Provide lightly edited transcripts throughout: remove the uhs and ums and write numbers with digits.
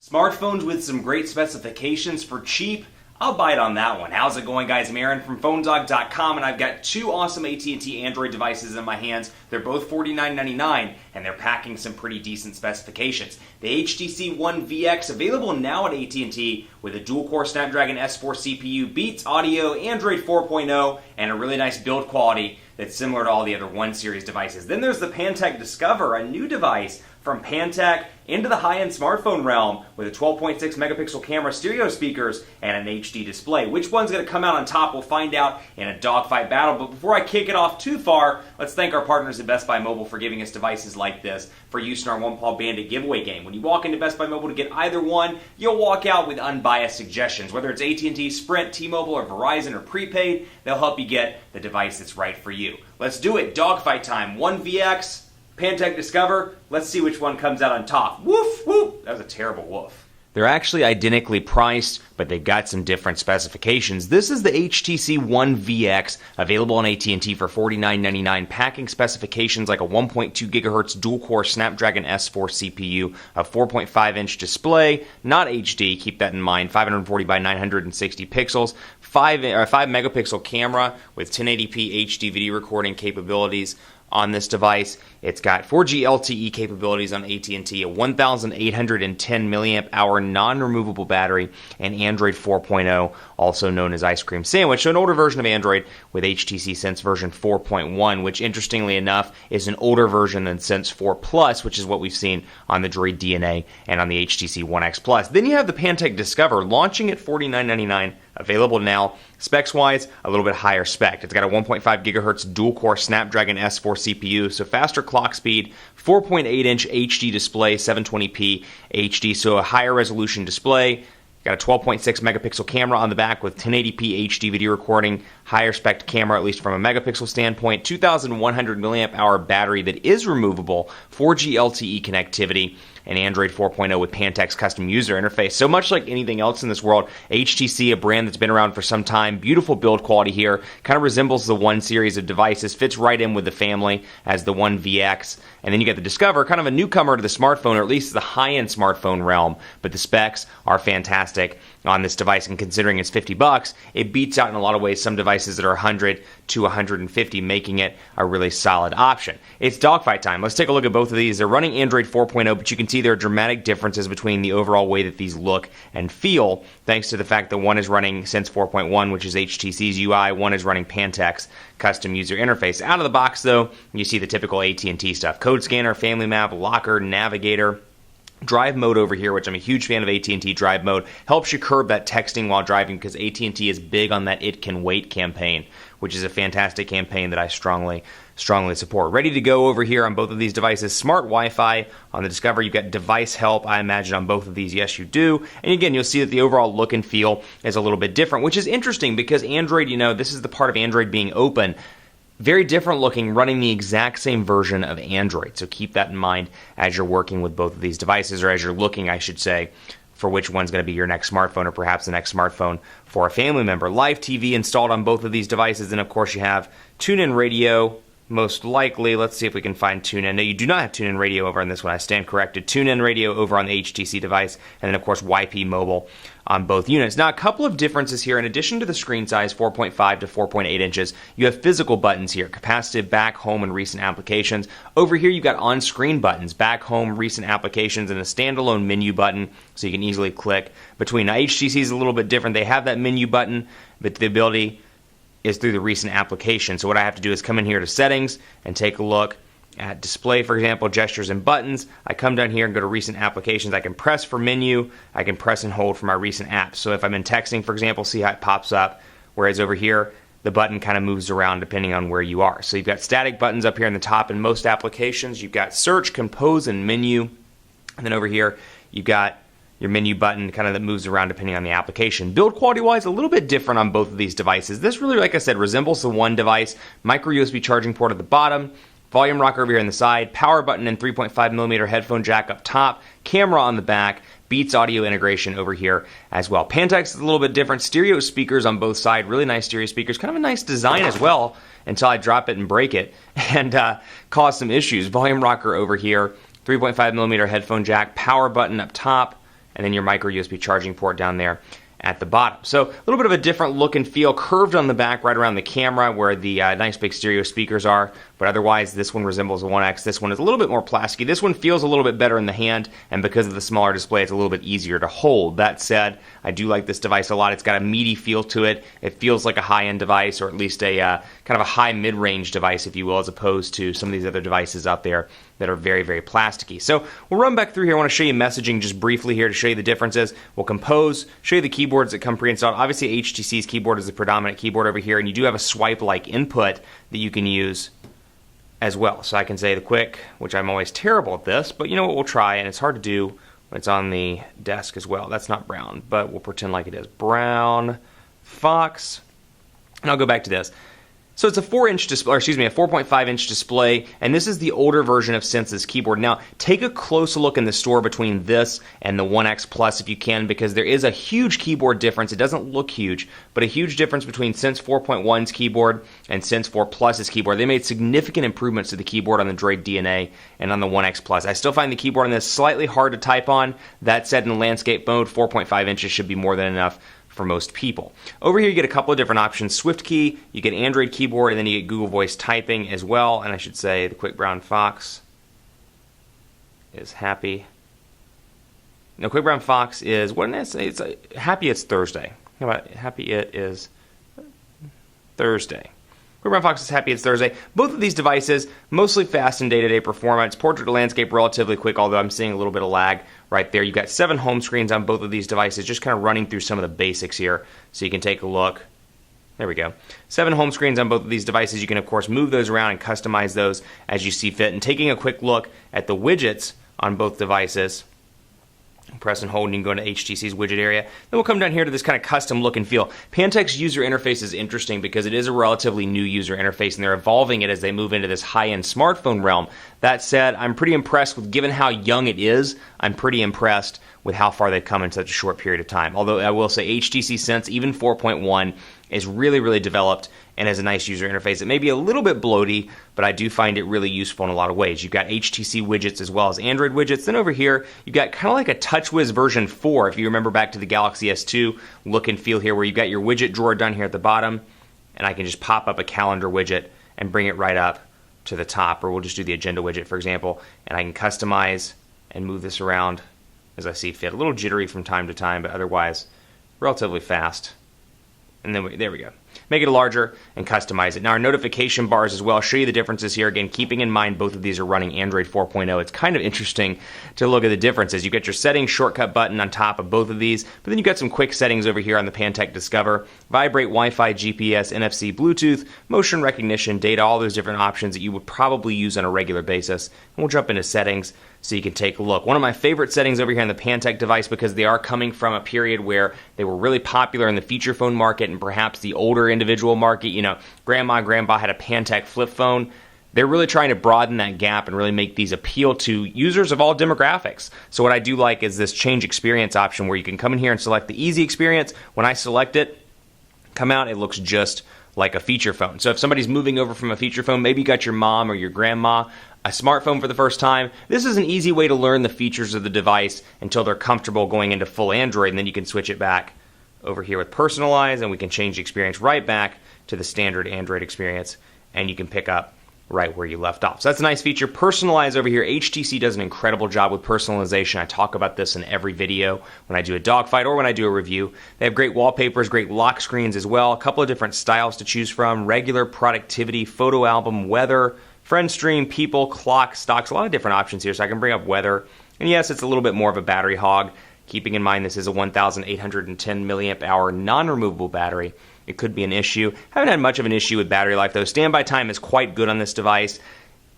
Smartphones with some great specifications for cheap. I'll bite on that one. How's it going, guys? I'm Aaron from PhoneDog.com, and I've got two awesome AT&T Android devices in my hands. They're both $49.99, and they're packing some pretty decent specifications. The HTC One VX, available now at AT&T, with a dual-core Snapdragon S4 CPU, beats audio, Android 4.0, and a really nice build quality that's similar to all the other One Series devices. Then there's the Pantech Discover, a new device from Pantech into the high-end smartphone realm with a 12.6 megapixel camera, stereo speakers, and an HD display. Which one's going to come out on top, we'll find out in a dogfight battle. But before I kick it off too far, let's thank our partners at Best Buy Mobile for giving us devices like this for use in our One Paw Bandit giveaway game. When you walk into Best Buy Mobile to get either one, you'll walk out with unbiased suggestions. Whether it's AT&T, Sprint, T-Mobile, or Verizon, or prepaid, they'll help you get the device that's right for you. Let's do it. Dogfight time. One VX, Pantech Discover. Let's see which one comes out on top. Woof, woof. That was a terrible woof. They're actually identically priced, but they've got some different specifications. This is the HTC One VX, available on AT&T for $49.99, packing specifications like a 1.2 gigahertz dual-core Snapdragon S4 CPU, a 4.5-inch display, not HD, keep that in mind, 540 by 960 pixels, 5 megapixel camera with 1080p HD video recording capabilities on this device. It's got 4G LTE capabilities on AT&T, a 1,810 milliamp hour non-removable battery, and Android 4.0, also known as Ice Cream Sandwich, so an older version of Android with HTC Sense version 4.1, which interestingly enough is an older version than Sense 4 Plus, which is what we've seen on the Droid DNA and on the HTC One X Plus. Then you have the Pantech Discover, launching at $49.99, available now. Specs-wise, a little bit higher spec. It's got a 1.5 gigahertz dual-core Snapdragon S4 CPU, so faster clock speed, 4.8-inch HD display, 720p HD, so a higher resolution display. Got a 12.6 megapixel camera on the back with 1080p HD video recording, higher spec camera, at least from a megapixel standpoint, 2,100 milliamp hour battery that is removable, 4G LTE connectivity, and Android 4.0 with Pantech's custom user interface. So much like anything else in this world, HTC, a brand that's been around for some time, beautiful build quality here, kind of resembles the One series of devices, fits right in with the family as the One VX. And then you get the Discover, kind of a newcomer to the smartphone, or at least the high-end smartphone realm, but the specs are fantastic on this device, and considering it's $50, it beats out in a lot of ways some devices that are $100 to $150, making it a really solid option. It's dogfight time. Let's take a look at both of these. They're running Android 4.0, but you can see there are dramatic differences between the overall way that these look and feel, thanks to the fact that one is running Sense 4.1, which is HTC's UI, one is running Pantech's custom user interface. Out of the box, though, you see the typical AT&T stuff. Code scanner, family map, locker, navigator. Drive mode over here, which I'm a huge fan of AT&T Drive mode, helps you curb that texting while driving because AT&T is big on that It Can Wait campaign, which is a fantastic campaign that I strongly support. Ready to go over here on both of these devices. Smart Wi-Fi on the Discover. You've got device help, I imagine, on both of these. Yes, you do. And again, you'll see that the overall look and feel is a little bit different, which is interesting because Android, this is the part of Android being open. Very different looking, running the exact same version of Android. So keep that in mind as you're working with both of these devices, or as you're looking, I should say, for which one's going to be your next smartphone, or perhaps the next smartphone for a family member. Live TV installed on both of these devices, and of course you have TuneIn Radio, most likely. Let's see if we can find TuneIn. No, you do not have TuneIn Radio over on this one. I stand corrected. TuneIn Radio over on the HTC device, and then of course YP Mobile on both units. Now, a couple of differences here. In addition to the screen size, 4.5 to 4.8 inches, you have physical buttons here, capacitive, back, home, and recent applications. Over here, you've got on-screen buttons, back, home, recent applications, and a standalone menu button, so you can easily click between. Now, HTC is a little bit different. They have that menu button, but the ability is through the recent application. So what I have to do is come in here to settings and take a look at display, for example, gestures and buttons. I come down here and go to recent applications. I can press for menu. I can press and hold for my recent apps. So if I'm in texting, for example, see how it pops up. Whereas over here, the button kind of moves around depending on where you are. So you've got static buttons up here in the top in most applications. You've got search, compose, and menu. And then over here, you've got your menu button kind of that moves around depending on the application. Build quality-wise, a little bit different on both of these devices. This really, like I said, resembles the One device. Micro USB charging port at the bottom, volume rocker over here on the side, power button and 3.5mm headphone jack up top, camera on the back, Beats audio integration over here as well. Pantech's is a little bit different. Stereo speakers on both sides, really nice stereo speakers. Kind of a nice design as well until I drop it and break it and cause some issues. Volume rocker over here, 3.5mm headphone jack, power button up top, and then your micro USB charging port down there at the bottom. So a little bit of a different look and feel, curved on the back right around the camera where the nice big stereo speakers are, but otherwise this one resembles the One X. This one is a little bit more plasticky. This one feels a little bit better in the hand, and because of the smaller display, it's a little bit easier to hold. That said, I do like this device a lot. It's got a meaty feel to it. It feels like a high-end device, or at least a kind of a high mid-range device, if you will, as opposed to some of these other devices out there that are very, very plasticky. So we'll run back through here. I want to show you messaging just briefly here to show you the differences. We'll compose, show you the keyboards that come pre-installed. Obviously, HTC's keyboard is the predominant keyboard over here, and you do have a swipe-like input that you can use as well. So I can say the quick, which I'm always terrible at this, but you know what, we'll try, and it's hard to do when it's on the desk as well. That's not brown, but we'll pretend like it is. Brown, Fox, and I'll go back to this. So it's a 4-inch display, or excuse me, a 4.5-inch display, and this is the older version of Sense's keyboard. Now, take a close look in the store between this and the One X Plus if you can, because there is a huge keyboard difference. It doesn't look huge, but a huge difference between Sense 4.1's keyboard and Sense 4 Plus's keyboard. They made significant improvements to the keyboard on the Droid DNA and on the One X Plus. I still find the keyboard on this slightly hard to type on. That said, in landscape mode, 4.5 inches should be more than enough for most people. Over here you get a couple of different options. Swift key, you get Android keyboard, and then you get Google Voice typing as well. And I should say the quick brown fox is happy. No, quick brown fox is, what did I say? It's happy it's Thursday. How about happy it is Thursday? Quick brown fox is happy it's Thursday. Both of these devices, mostly fast in day-to-day performance. Portrait to landscape, relatively quick, although I'm seeing a little bit of lag right there. You've got 7 home screens on both of these devices, just kind of running through some of the basics here so you can take a look. There we go. 7 home screens on both of these devices. You can, of course, move those around and customize those as you see fit. And taking a quick look at the widgets on both devices, press and hold and you can go into HTC's widget area. Then we'll come down here to this kind of custom look and feel. Pantech's user interface is interesting because it is a relatively new user interface and they're evolving it as they move into this high-end smartphone realm. That said, I'm pretty impressed with, given how young it is, I'm pretty impressed with how far they've come in such a short period of time. Although I will say HTC Sense, even 4.1, is really, really developed and has a nice user interface. It may be a little bit bloaty, but I do find it really useful in a lot of ways. You've got HTC widgets as well as Android widgets. Then over here, you've got kind of like a TouchWiz version 4, if you remember back to the Galaxy S2 look and feel here, where you've got your widget drawer down here at the bottom, and I can just pop up a calendar widget and bring it right up to the top, or we'll just do the agenda widget, for example, and I can customize and move this around as I see fit. A little jittery from time to time, but otherwise relatively fast. And then there we go. Make it larger and customize it. Now our notification bars as well, I'll show you the differences here. Again, keeping in mind both of these are running Android 4.0. It's kind of interesting to look at the differences. You get your settings shortcut button on top of both of these, but then you've got some quick settings over here on the Pantech Discover. Vibrate, Wi-Fi, GPS, NFC, Bluetooth, motion recognition, data, all those different options that you would probably use on a regular basis. And we'll jump into settings so you can take a look. One of my favorite settings over here on the Pantech device, because they are coming from a period where they were really popular in the feature phone market and perhaps the older individual market. You know, grandma and grandpa had a Pantech flip phone. They're really trying to broaden that gap and really make these appeal to users of all demographics. So what I do like is this change experience option where you can come in here and select the easy experience. When I select it, come out, it looks just like a feature phone. So if somebody's moving over from a feature phone, maybe you got your mom or your grandma a smartphone for the first time, this is an easy way to learn the features of the device until they're comfortable going into full Android, and then you can switch it back over here with personalize, and we can change the experience right back to the standard Android experience, and you can pick up right where you left off. So that's a nice feature. Personalize over here. HTC does an incredible job with personalization. I talk about this in every video when I do a dogfight or when I do a review. They have great wallpapers, great lock screens as well, a couple of different styles to choose from, regular, productivity, photo album, weather, friend stream, people, clock, stocks, a lot of different options here. So I can bring up weather. And yes, it's a little bit more of a battery hog. Keeping in mind this is a 1,810 milliamp hour non-removable battery. It could be an issue. Haven't had much of an issue with battery life though. Standby time is quite good on this device.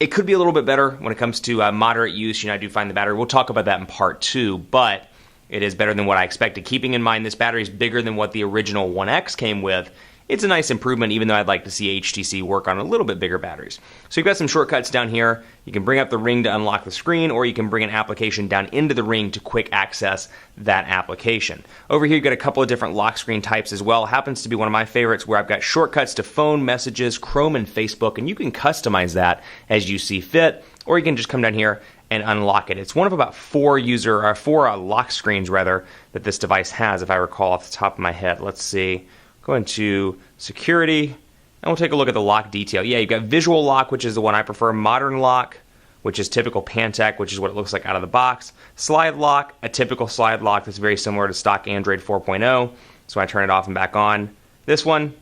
It could be a little bit better when it comes to moderate use. You know, I do find the battery. We'll talk about that in part 2, but it is better than what I expected. Keeping in mind this battery is bigger than what the original One X came with. It's a nice improvement, even though I'd like to see HTC work on a little bit bigger batteries. So you've got some shortcuts down here. You can bring up the ring to unlock the screen, or you can bring an application down into the ring to quick access that application. Over here, you've got a couple of different lock screen types as well. Happens to be one of my favorites, where I've got shortcuts to phone, messages, Chrome, and Facebook, and you can customize that as you see fit, or you can just come down here and unlock it. It's one of about four lock screens rather that this device has, if I recall off the top of my head. Let's see. Go into security, and we'll take a look at the lock detail. Yeah, you've got visual lock, which is the one I prefer, modern lock, which is typical Pantech, which is what it looks like out of the box, slide lock, a typical slide lock that's very similar to stock Android 4.0. So I turn it off and back on. This one,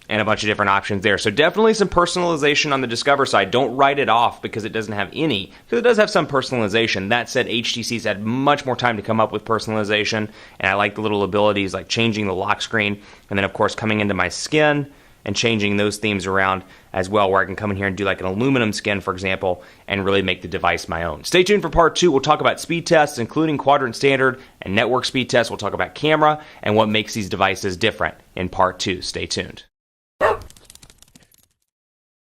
and a bunch of different options there. So definitely some personalization on the Discover side. Don't write it off because it doesn't have any, because it does have some personalization. That said, HTC's had much more time to come up with personalization, and I like the little abilities like changing the lock screen, and then of course coming into my skin and changing those themes around as well, where I can come in here and do like an aluminum skin, for example, and really make the device my own. Stay tuned for part 2. We'll talk about speed tests, including quadrant standard and network speed tests. We'll talk about camera and what makes these devices different in part 2. Stay tuned.